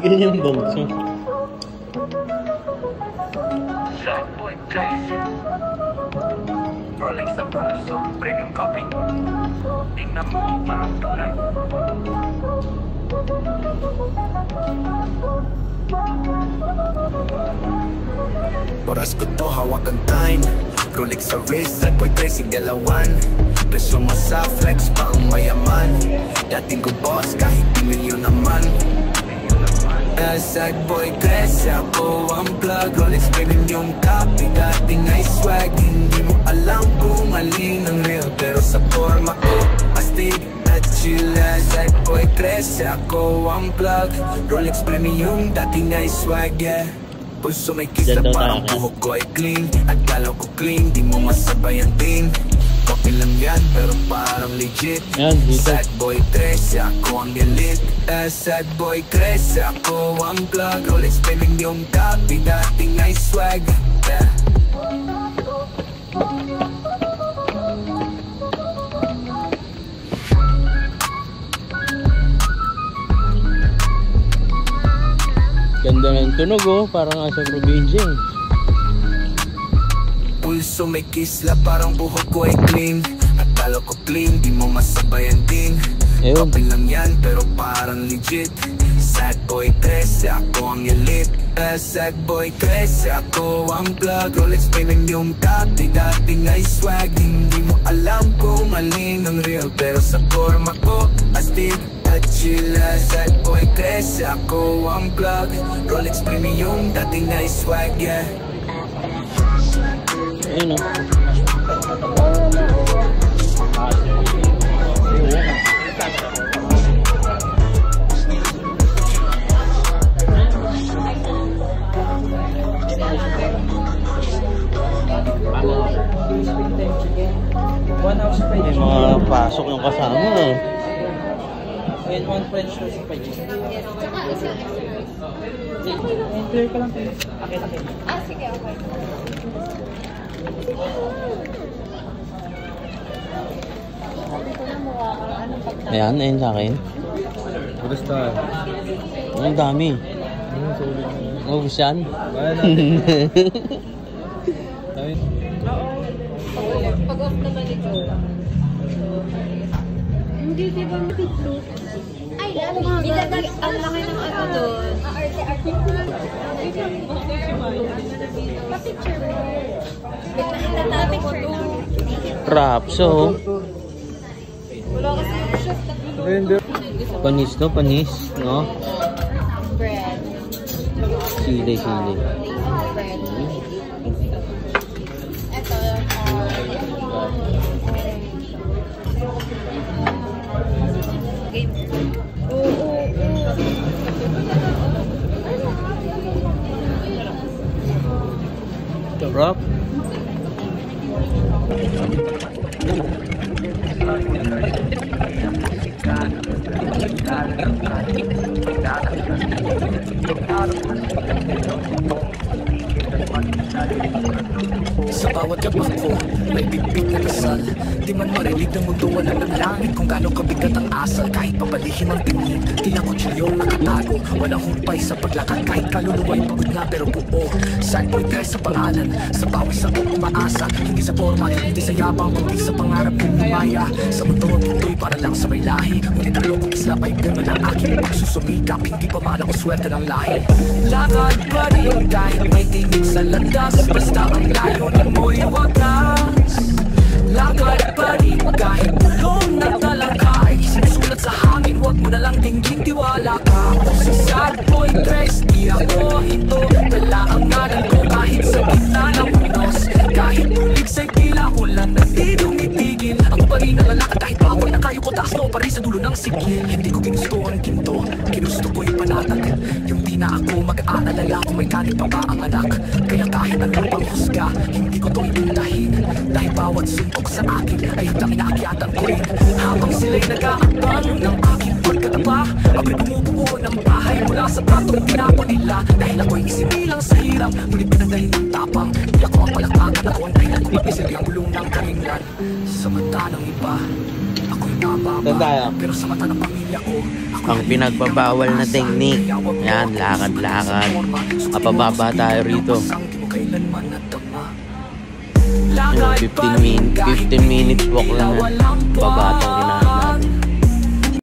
Yun yung bongso. Rolex sa braso, premium coffee. Tingnan mo, parang tulad. Oras ko to, hawak ang time. Rolex sa wrist, sad boy pressing galawan. Presyo mo sa flex, pang mayaman. Dating ko boss, kahit di milyon naman. Sad boy dress, ako ang plug. Rolex premium yung copy, dating ay swag. Hindi mo alam kung alin ang real, pero sa forma ko astig at chill. Sad boy dress, ako ang plug. Rolex premium, dating ay swag, yeah. Puso may kiss na parang buhok ko ay clean. At galaw ko clean, di mo masabay ang din. Okay lang yan, pero parang legit. Sad boy 13, ako ang elite. Sad boy 13, ako ang plug. Rolex premium yung copy, dating ay swag, yeah. Ganda ng tunog oh, parang nasa probinsya. Pulso may kisla, parang buhok ko ay clean. At talo ko clean, di mo masabayan din. Okay lang yan, pero parang legit. Sad boy 13, ako ang elite. Sad boy 13, ako ang plug. Rolex premium yung copy, dating ay swag. Hindi mo alam kung alin ang real, pero sa forma ko astig at chill. Sad boy 13, ako ang plug. Rolex premium, dating ay swag, yeah. Ayun o. May mga pasok yung kasama eh. And one French toast pa dyan. Clear ka lang tayo. Akin. Sige, okay. Ayan, ayun sa akin. Basta. Ang dami. Ubus yan? Pag-off naman ito. Hindi, di ba mag-float? Ay, ilagay ang laki ng ano doon. Pa-picture mo. Itatapik ko doon. Rapso. Wala kasi yung chef. Panis to, panis. No? Bread. Sili. Bread. Ito. Game. Sarap. Sa bawat yapak ko, may big na dasal. Di man marinig ng mundo, wala ng langit. Kung gaano kabigat ang asal, kahit papalihim ang tingin. Tila ko trilyon nakatago, walang humpay sa paglakad. Kahit kaluluwa'y pagod nga pero buo. Sad boy dress sa pangalan, sa bawis ako umaasa. Hindi sa forma, hindi sa yabang, kundi sa pangarap kong lumaya. Sa mundo, tuloy para lang sa may lahi. Ngunit ang loob isla pa'y bunga ng aking pagsusumikap. Hindi pa man ako swerte ng lahi. Lakad pa rin kahit may tingin sa landas. Basta ang layunin mo'y wagas. Lakad pa rin kahit bulong na talakay. Sinusulat sa hangin, huwag mo na lang tingging tiwala ka. Ako si sad boy dress, di ako ito. Dala ang ngalan ko kahit sa gitna ng unos. Kahit tulig sa'y tila ulan na di tumitigil. Ako pa rin ang lalakad kahit bawal na kayo ko. Taas no pa rin sa dulo ng sigil. Hindi ko ginusto ang ginto, ginusto ko yung panatag. Yung di na ako mag-aalala kung may kanit pa ba ang anak. Kaya kahit anong pang husga, hindi ko to ipuntahin. Dahil bawat suntok sa akin ay hanggang inaakyatan ko rin. Habang sila'y nag-aakbang ng aking pagkatapa, ako'y bumubuo ng bahay mula sa patong pinako nila. Dahil ako'y isinilang sa hirap, ngunit pinagaling ng tapang. Di ako ang palakpakan, ako ang dahilan kung mag-isil ang bulong ng karinglan. Sa mata ng iba, ako'y Saan tayo? Pero sa mata ng pamilya ko, ako Ang pinagbabawal na technique. Yan, lakad-lakad. Kapababa tayo rito. di mo kailanman natama. Yung 15 minutes walk lang yan. Babatong